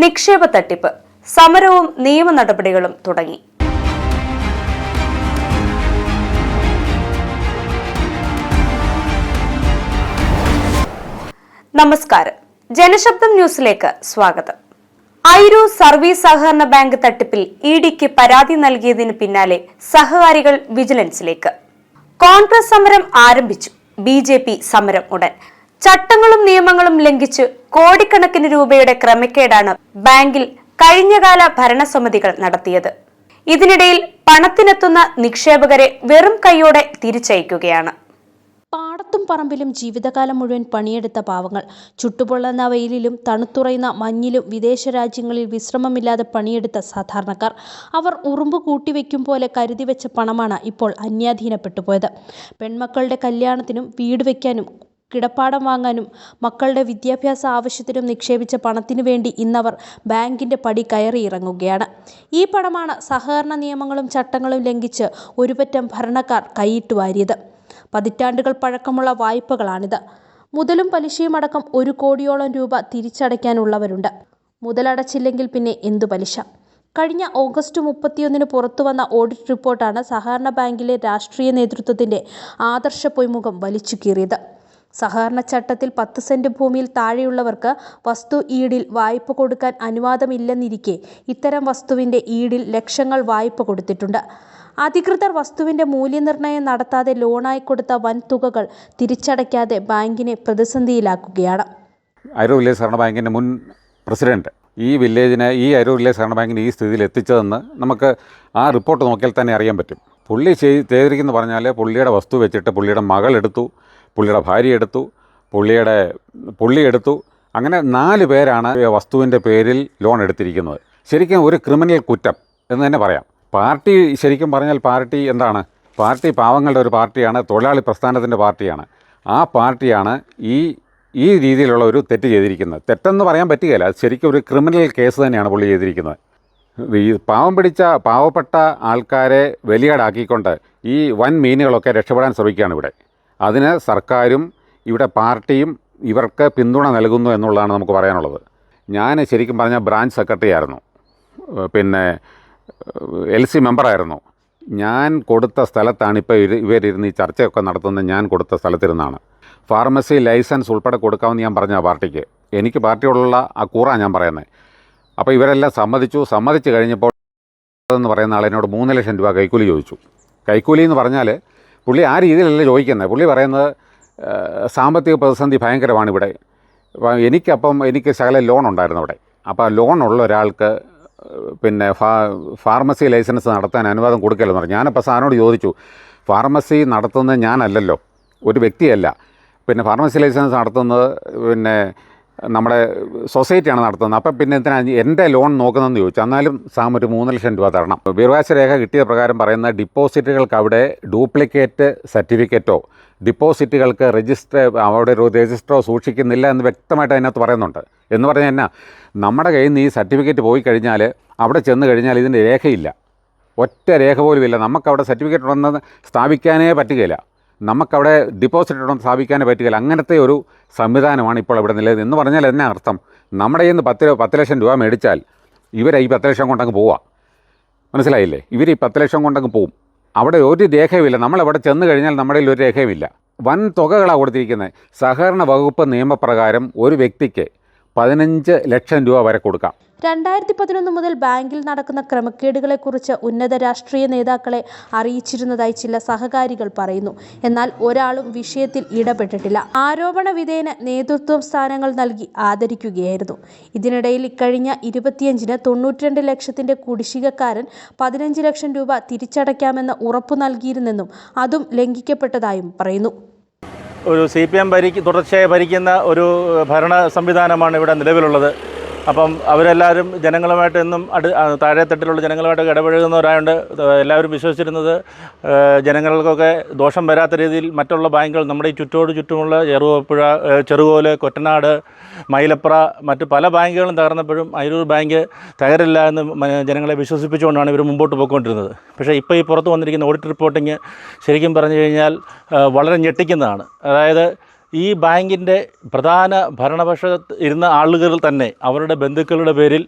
നിക്ഷേപ തട്ടിപ്പ് സമരവും നിയമ നടപടികളും തുടങ്ങി. നമസ്കാരം, ജനശബ്ദം ന്യൂസിലേക്ക് സ്വാഗതം. ഐരൂർ സർവീസ് സഹകരണ ബാങ്ക് തട്ടിപ്പിൽ ഇഡിക്ക് പരാതി നൽകിയതിന് പിന്നാലെ സഹകാരികൾ വിജിലൻസിലേക്ക്. കോൺഗ്രസ് സമരം ആരംഭിച്ചു. BJP സമരം ഉടൻ. ചട്ടങ്ങളും നിയമങ്ങളും ലംഘിച്ച് കോടിക്കണക്കിന് രൂപയുടെ ക്രമക്കേടാണ് ബാങ്കിൽ കഴിഞ്ഞകാല ഭരണസമിതികൾ നടത്തിയത്. ഇതിനിടയിൽ പണത്തിനെത്തുന്ന നിക്ഷേപകരെ വെറും കൈയോടെ തിരിച്ചയക്കുകയാണ്. പാടത്തും പറമ്പിലും ജീവിതകാലം മുഴുവൻ പണിയെടുത്ത പാവങ്ങൾ, ചുട്ടുപൊള്ളുന്ന വെയിലിലും തണുത്തുറയുന്ന മഞ്ഞിലും വിദേശ രാജ്യങ്ങളിൽ വിശ്രമമില്ലാതെ പണിയെടുത്ത സാധാരണക്കാർ, അവർ ഉറുമ്പ് കൂട്ടിവെക്കും പോലെ കരുതി വെച്ച പണമാണ് ഇപ്പോൾ അന്യാധീനപ്പെട്ടുപോയത്. പെൺമക്കളുടെ കല്യാണത്തിനും വീട് വയ്ക്കാനും കിടപ്പാടം വാങ്ങാനും മക്കളുടെ വിദ്യാഭ്യാസ ആവശ്യത്തിനും നിക്ഷേപിച്ച പണത്തിനു വേണ്ടി ഇന്നവർ ബാങ്കിന്റെ പടി കയറിയിറങ്ങുകയാണ്. ഈ പണമാണ് സഹകരണ നിയമങ്ങളും ചട്ടങ്ങളും ലംഘിച്ച് ഒരുപറ്റം ഭരണക്കാർ കൈയിട്ട് വാരിയത്. പതിറ്റാണ്ടുകൾ പഴക്കമുള്ള വായ്പകളാണിത്. മുതലും പലിശയും അടക്കം 1 കോടിയോളം രൂപ തിരിച്ചടയ്ക്കാനുള്ളവരുണ്ട്. മുതലടച്ചില്ലെങ്കിൽ പിന്നെ എന്തു പലിശ? കഴിഞ്ഞ ഓഗസ്റ്റ് 31 പുറത്തുവന്ന ഓഡിറ്റ് റിപ്പോർട്ടാണ് സഹകരണ ബാങ്കിലെ രാഷ്ട്രീയ നേതൃത്വത്തിന്റെ ആദർശ പൊയ്മുഖം വലിച്ചു കീറിയത്. സഹകരണ ചട്ടത്തിൽ 10 സെന്റ് ഭൂമിയിൽ താഴെയുള്ളവർക്ക് വസ്തു ഈടിൽ വായ്പ കൊടുക്കാൻ അനുവാദമില്ലെന്നിരിക്കെ ഇത്തരം വസ്തുവിന്റെ ഈടിൽ ലക്ഷങ്ങൾ വായ്പ കൊടുത്തിട്ടുണ്ട്. അധികൃതർ വസ്തുവിന്റെ മൂല്യനിർണ്ണയം നടത്താതെ ലോണായി കൊടുത്ത വൻ തുകകൾ തിരിച്ചടയ്ക്കാതെ ബാങ്കിനെ പ്രതിസന്ധിയിലാക്കുകയാണ്. ഐരൂർ വില്ലേജ് സഹകരണ ബാങ്കിൻ്റെ മുൻ പ്രസിഡന്റ് ഈ ഐരൂർ വില്ലേജ് സഹകരണ ബാങ്കിനെ ഈ സ്ഥിതിയിൽ എത്തിച്ചതെന്ന് നമുക്ക് ആ റിപ്പോർട്ട് നോക്കിയാൽ തന്നെ അറിയാൻ പറ്റും. പുള്ളി ചെയ്തിരിക്കുന്നു പറഞ്ഞാൽ പുള്ളിയുടെ വസ്തു വെച്ചിട്ട് പുള്ളിയുടെ മകളെടുത്തു, പുള്ളിയുടെ ഭാര്യ എടുത്തു, പുള്ളി എടുത്തു. അങ്ങനെ 4 പേരാണ് വസ്തുവിൻ്റെ പേരിൽ ലോൺ എടുത്തിരിക്കുന്നത്. ശരിക്കും ഒരു ക്രിമിനൽ കുറ്റം എന്ന് തന്നെ പറയാം. പാർട്ടി ശരിക്കും പറഞ്ഞാൽ പാർട്ടി എന്താണ്? പാർട്ടി പാവങ്ങളുടെ ഒരു പാർട്ടിയാണ്, തൊഴിലാളി പ്രസ്ഥാനത്തിൻ്റെ പാർട്ടിയാണ്. ആ പാർട്ടിയാണ് ഈ രീതിയിലുള്ള ഒരു തെറ്റ് ചെയ്തിരിക്കുന്നത്. തെറ്റെന്ന് പറയാൻ പറ്റുകയില്ല, അത് ശരിക്കും ഒരു ക്രിമിനൽ കേസ് തന്നെയാണ് പുള്ളി ചെയ്തിരിക്കുന്നത്. ഈ പാവപ്പെട്ട ആൾക്കാരെ വലിയടാക്കിക്കൊണ്ട് ഈ വൻ മീനുകളൊക്കെ രക്ഷപ്പെടാൻ ശ്രമിക്കുകയാണ് ഇവിടെ. അതിന് സർക്കാരും ഇവിടെ പാർട്ടിയും ഇവർക്ക് പിന്തുണ നൽകുന്നു എന്നുള്ളതാണ് നമുക്ക് പറയാനുള്ളത്. ഞാൻ ശരിക്കും പറഞ്ഞാൽ ബ്രാഞ്ച് സെക്രട്ടറി ആയിരുന്നു, പിന്നെ LC മെമ്പറായിരുന്നു. ഞാൻ കൊടുത്ത സ്ഥലത്താണ് ഇപ്പോൾ ഇവരിരുന്ന് ഈ ചർച്ചയൊക്കെ നടത്തുന്നത്. ഞാൻ കൊടുത്ത സ്ഥലത്തിരുന്നാണ്. ഫാർമസി ലൈസൻസ് ഉൾപ്പെടെ കൊടുക്കാമെന്ന് ഞാൻ പറഞ്ഞ പാർട്ടിക്ക്. എനിക്ക് പാർട്ടിയോടുള്ള ആ കൂറാണ് ഞാൻ പറയുന്നത്. അപ്പോൾ ഇവരെല്ലാം സമ്മതിച്ച് കഴിഞ്ഞപ്പോൾ എന്ന് പറയുന്ന ആളെന്നോട് 3 ലക്ഷം രൂപ കൈക്കൂലി ചോദിച്ചു. കൈക്കൂലി എന്ന് പറഞ്ഞാൽ പുള്ളി ആ രീതിയിലല്ല ചോദിക്കുന്നത്. പുള്ളി പറയുന്നത് സാമ്പത്തിക പ്രതിസന്ധി ഭയങ്കരമാണ് ഇവിടെ. എനിക്ക് ശകല ലോൺ ഉണ്ടായിരുന്നു അവിടെ. അപ്പോൾ ആ ലോണുള്ള ഒരാൾക്ക് പിന്നെ ഫാർമസി ലൈസൻസ് നടത്താൻ അനുവാദം കൊടുക്കലെന്ന് പറഞ്ഞു. ഞാനപ്പോൾ സാറിനോട് ചോദിച്ചു, ഫാർമസി നടത്തുന്നത് ഞാനല്ലല്ലോ, ഒരു വ്യക്തിയല്ല. പിന്നെ ഫാർമസി ലൈസൻസ് നടത്തുന്നത് പിന്നെ നമ്മുടെ സൊസൈറ്റിയാണ് നടത്തുന്നത്. അപ്പം പിന്നെ എന്തിനാ എൻ്റെ ലോൺ നോക്കുന്നതെന്ന് ചോദിച്ചു. എന്നാലും സാം ഒരു 3 ലക്ഷം രൂപ തരണം. വിവരാവകാശ രേഖ കിട്ടിയ പ്രകാരം പറയുന്ന ഡിപ്പോസിറ്റുകൾക്ക് അവിടെ ഡ്യൂപ്ലിക്കേറ്റ് സർട്ടിഫിക്കറ്റോ ഡിപ്പോസിറ്റുകൾക്ക് അവിടെ ഒരു രജിസ്റ്ററോ സൂക്ഷിക്കുന്നില്ല എന്ന് വ്യക്തമായിട്ട് അതിനകത്ത് പറയുന്നുണ്ട്. എന്ന് പറഞ്ഞാൽ എന്നാ, നമ്മുടെ കയ്യിൽ നിന്ന് ഈ സർട്ടിഫിക്കറ്റ് പോയി കഴിഞ്ഞാൽ അവിടെ ചെന്ന് കഴിഞ്ഞാൽ ഇതിൻ്റെ രേഖയില്ല, ഒറ്റ രേഖ പോലും ഇല്ല. നമുക്കവിടെ സർട്ടിഫിക്കറ്റ് ഉണ്ടെന്ന് സ്ഥാപിക്കാനേ പറ്റുകയില്ല, നമുക്കവിടെ ഡിപ്പോസിറ്റ് ഉണ്ടെന്ന് സ്ഥാപിക്കാനേ പറ്റുകയില്ല. അങ്ങനത്തെ ഒരു സംവിധാനമാണ് ഇപ്പോൾ ഇവിടെ നിലനിൽക്കുന്നത്. എന്ന് പറഞ്ഞാൽ എന്നാ അർത്ഥം? നമ്മുടെ കയ്യിൽ നിന്ന് 10 ലക്ഷം രൂപ മേടിച്ചാൽ ഇവർ ഈ 10 ലക്ഷം കൊണ്ടങ്ങ് പോവുക. മനസ്സിലായില്ലേ? ഇവർ ഈ 10 ലക്ഷം കൊണ്ടങ്ങ് പോവും. അവിടെ ഒരു രേഖയുമില്ല. നമ്മളവിടെ ചെന്ന് കഴിഞ്ഞാൽ നമ്മുടെ കയ്യിൽ ഒരു രേഖയുമില്ല. വൻ തുകകളാണ് കൊടുത്തിരിക്കുന്നത്. സഹകരണ വകുപ്പ് നിയമപ്രകാരം ഒരു വ്യക്തിക്ക് 15 ലക്ഷം രൂപ വരെ കൊടുക്കാം. 2011 മുതൽ ബാങ്കിൽ നടക്കുന്ന ക്രമക്കേടുകളെക്കുറിച്ച് ഉന്നത രാഷ്ട്രീയ നേതാക്കളെ അറിയിച്ചിരുന്നതായി ചില സഹകാരികൾ പറയുന്നു. എന്നാൽ ഒരാളും വിഷയത്തിൽ ഇടപെട്ടിട്ടില്ല. ആരോപണ വിധേയന നേതൃത്വം സ്ഥാനങ്ങൾ നൽകി ആദരിക്കുകയായിരുന്നു. ഇതിനിടയിൽ ഇക്കഴിഞ്ഞ 25-ന് 92 ലക്ഷത്തിന്റെ കുടിശ്ശികക്കാരൻ 15 ലക്ഷം രൂപ തിരിച്ചടയ്ക്കാമെന്ന് ഉറപ്പു നൽകിയിരുന്നെന്നും അതും ലംഘിക്കപ്പെട്ടതായും പറയുന്നു. ഒരു CPM തുടർച്ചയായി ഭരിക്കുന്ന ഒരു ഭരണ സംവിധാനമാണ് ഇവിടെ നിലവിലുള്ളത്. അപ്പം അവരെല്ലാവരും ജനങ്ങളുമായിട്ട് എന്നും താഴെത്തട്ടിലുള്ള ജനങ്ങളുമായിട്ടൊക്കെ ഇടപഴകുന്നവരായതുകൊണ്ട് എല്ലാവരും വിശ്വസിച്ചിരുന്നത് ജനങ്ങൾക്കൊക്കെ ദോഷം വരാത്ത രീതിയിൽ മറ്റുള്ള ബാങ്കുകൾ നമ്മുടെ ഈ ചുറ്റുമുള്ള ചെറുകോല്, കൊറ്റനാട്, മൈലപ്ര മറ്റ് പല ബാങ്കുകളും തകർന്നപ്പോഴും ഐരൂർ ബാങ്ക് തകരില്ല എന്ന് ജനങ്ങളെ വിശ്വസിപ്പിച്ചുകൊണ്ടാണ് ഇവർ മുമ്പോട്ട് പോയിക്കൊണ്ടിരുന്നത്. പക്ഷേ ഇപ്പോൾ ഈ പുറത്ത് വന്നിരിക്കുന്ന ഓഡിറ്റ് റിപ്പോർട്ടിങ് ശരിക്കും പറഞ്ഞു കഴിഞ്ഞാൽ വളരെ ഞെട്ടിക്കുന്നതാണ്. അതായത് ഈ ബാങ്കിൻ്റെ പ്രധാന ഭരണപക്ഷത്ത് ഇരുന്ന ആളുകൾ തന്നെ അവരുടെ ബന്ധുക്കളുടെ പേരിൽ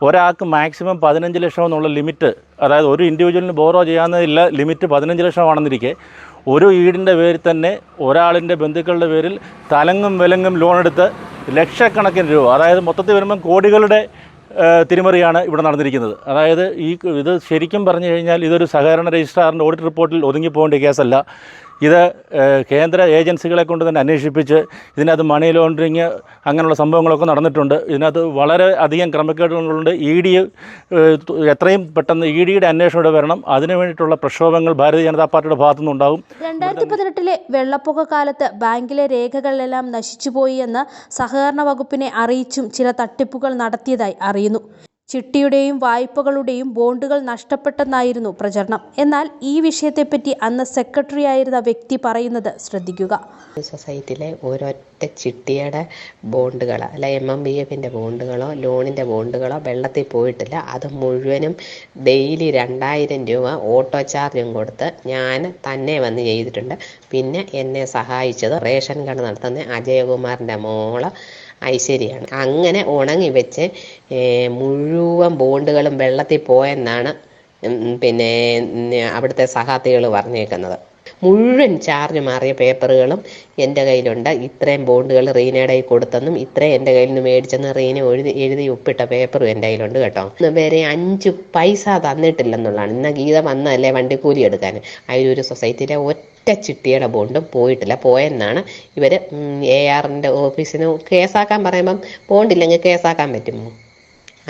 ഒരാൾക്ക് മാക്സിമം 15 ലക്ഷം എന്നുള്ള ലിമിറ്റ്, അതായത് ഒരു ഇൻഡിവിജ്വലിന് ബോറോ ചെയ്യാവുന്നതില്ല ലിമിറ്റ് 15 ലക്ഷമാണെന്നിരിക്കെ ഒരു വീടിൻ്റെ പേരിൽ തന്നെ ഒരാളിൻ്റെ ബന്ധുക്കളുടെ പേരിൽ തലങ്ങും വിലങ്ങും ലോണെടുത്ത് ലക്ഷക്കണക്കിന് രൂപ, അതായത് മൊത്തത്തിൽ വരുമ്പം കോടികളുടെ തിരിമറിയാണ് ഇവിടെ നടന്നിരിക്കുന്നത്. അതായത് ഇത് ശരിക്കും പറഞ്ഞു കഴിഞ്ഞാൽ ഇതൊരു സഹകരണ രജിസ്ട്രാറിൻ്റെ ഓഡിറ്റ് റിപ്പോർട്ടിൽ ഒതുങ്ങിപ്പോകേണ്ട കേസല്ല. ഇത് കേന്ദ്ര ഏജൻസികളെ കൊണ്ട് തന്നെ അന്വേഷിപ്പിച്ച് ഇതിനകത്ത് മണി ലോണ്ടറിങ് അങ്ങനെയുള്ള സംഭവങ്ങളൊക്കെ നടന്നിട്ടുണ്ട്. ഇതിനകത്ത് വളരെ അധികം ക്രമക്കേടുകളുണ്ട്. ED എത്രയും പെട്ടെന്ന് EDയുടെ അന്വേഷണം ഇവിടെ വരണം. അതിനു വേണ്ടിയിട്ടുള്ള പ്രക്ഷോഭങ്ങൾ ഭാരതീയ ജനതാ പാർട്ടിയുടെ ഭാഗത്തുനിന്നുണ്ടാകും. 2018 വെള്ളപ്പൊക്ക കാലത്ത് ബാങ്കിലെ രേഖകളെല്ലാം നശിച്ചുപോയി എന്ന് സഹകരണ വകുപ്പിനെ അറിയിച്ചും ചില തട്ടിപ്പുകൾ നടത്തിയതായി അറിയുന്നു. ചിട്ടിയുടെയും വായ്പകളുടെയും ബോണ്ടുകൾ നഷ്ടപ്പെട്ടെന്നായിരുന്നു പ്രചരണം. എന്നാൽ ഈ വിഷയത്തെപ്പറ്റി അന്ന് സെക്രട്ടറി ആയിരുന്ന വ്യക്തി പറയുന്നത് ശ്രദ്ധിക്കുക. സൊസൈറ്റിയിലെ ഒരൊറ്റ ചിട്ടിയുടെ ബോണ്ടുകളോ അല്ല MMBFൻ്റെ ബോണ്ടുകളോ ലോണിൻ്റെ ബോണ്ടുകളോ വെള്ളത്തിൽ പോയിട്ടില്ല. അത് മുഴുവനും ഡെയിലി 2000 രൂപ ഓട്ടോ ചാർജും കൊടുത്ത് ഞാൻ തന്നെ വന്ന് ചെയ്തിട്ടുണ്ട്. പിന്നെ എന്നെ സഹായിച്ചത് റേഷൻ കാർഡ് നടത്തുന്ന അജയകുമാറിൻ്റെ മോള് ഐശ്വര്യയാണ്. അങ്ങനെ ഉണങ്ങി വെച്ച് മുഴുവൻ ബോണ്ടുകളും വെള്ളത്തിൽ പോയെന്നാണ് പിന്നെ അവിടുത്തെ സഹാത്തികൾ പറഞ്ഞേക്കുന്നത്. മുഴുവൻ ചാർജ് മാറിയ പേപ്പറുകളും എൻ്റെ കയ്യിലുണ്ട്. ഇത്രയും ബോണ്ടുകൾ റീനയുടെ കൊടുത്തെന്നും ഇത്രയും എൻ്റെ കയ്യിൽ നിന്ന് മേടിച്ചെന്ന് റീന എഴുതി ഒപ്പിട്ട പേപ്പറും എൻ്റെ കയ്യിലുണ്ട് കേട്ടോ. വരെ 5 പൈസ തന്നിട്ടില്ലെന്നുള്ളതാണ്. ഇന്ന് ഗീത വന്നതല്ലേ വണ്ടിക്കൂലി എടുക്കാൻ. അതിലൊരു സൊസൈറ്റിയിലെ ഒറ്റ ചിട്ടിയുടെ ബോണ്ടും പോയിട്ടില്ല. പോയെന്നാണ് ഇവർ ARൻ്റെ ഓഫീസിന് കേസാക്കാൻ പറയുമ്പം ബോണ്ടില്ലെങ്കിൽ കേസാക്കാൻ പറ്റുമോ?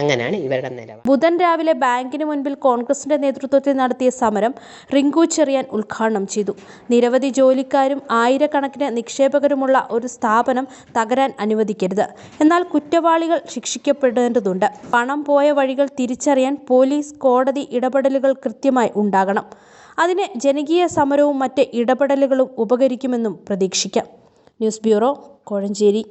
അങ്ങനെയാണ് ഇവരുടെ നിലപാട്. ബുധൻ രാവിലെ ബാങ്കിന് മുൻപിൽ കോൺഗ്രസിന്റെ നേതൃത്വത്തിൽ നടത്തിയ സമരം റിങ്കു ചെറിയാൻ ഉദ്ഘാടനം ചെയ്തു. നിരവധി ജോലിക്കാരും ആയിരക്കണക്കിന് നിക്ഷേപകരുമുള്ള ഒരു സ്ഥാപനം തകരാൻ അനുവദിക്കരുത്. എന്നാൽ കുറ്റവാളികൾ ശിക്ഷിക്കപ്പെടേണ്ടതുണ്ട്. പണം പോയ വഴികൾ തിരിച്ചറിയാൻ പോലീസ്, കോടതി ഇടപെടലുകൾ കൃത്യമായി ഉണ്ടാകണം. അതിന് ജനകീയ സമരവും മറ്റ് ഇടപെടലുകളും ഉപകരിക്കുമെന്നും പ്രതീക്ഷിക്കാം. News bureau, Kozhencherry.